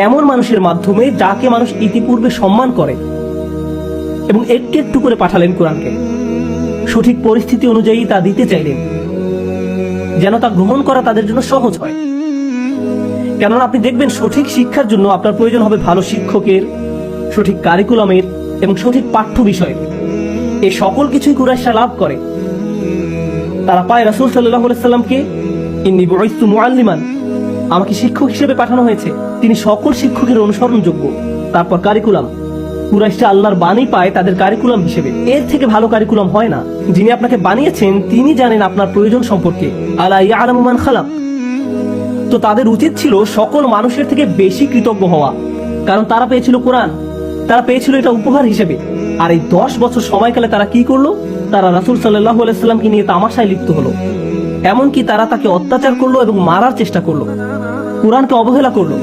এমন মানুষের মাধ্যমে যাকে মানুষ ইতিপূর্বে সম্মান করে, এবং একটু একটু করে পাঠালেন কোরআনকে। সঠিক পরিস্থিতি অনুযায়ী তা দিতে চাইলেন, যেন তা গ্রহণ করা তাদের জন্য সহজ হয়। কেননা আপনি দেখবেন, সঠিক শিক্ষার জন্য আপনার প্রয়োজন হবে ভালো শিক্ষকের, সঠিক কারিকুলামের এবং সঠিক পাঠ্য বিষয়ের। এই সকল কিছুই কুরাইশরা লাভ করে। তারা পায় রাসূল সাল্লাল্লাহু আলাইহি সাল্লামকে, ইন্নী বুইসতু মুআল্লিমান, আমাকে শিক্ষক হিসেবে পাঠানো হয়েছে, তিনি সকল শিক্ষকের অনুসরণযোগ্য। তারপর কারিকুলাম, কুরাইশরা আল্লাহর বাণী পায় তাদের কারিকুলাম হিসেবে। এর থেকে ভালো কারিকুলাম হয় না। যিনি আপনাকে বানিয়েছেন তিনি জানেন আপনার প্রয়োজন সম্পর্কে। আলা ইয়ালামু মান খালাক। তো তাদের উচিত ছিল সকল মানুষের থেকে বেশি কৃতজ্ঞ হওয়া, কারণ তারা পেয়েছিল কোরআন, তারা পেয়েছিল এটা উপহার হিসেবে। আর এই 10 বছর সময়কালে তারা কি করলো? তারা রাসূল সাল্লাল্লাহু আলাইহি সাল্লামকে নিয়ে তামাশায় লিপ্ত হলো। এমনকি তারা তাকে অত্যাচার করলো এবং মারার চেষ্টা করলো, কোরআনকে অবহেলা করলো।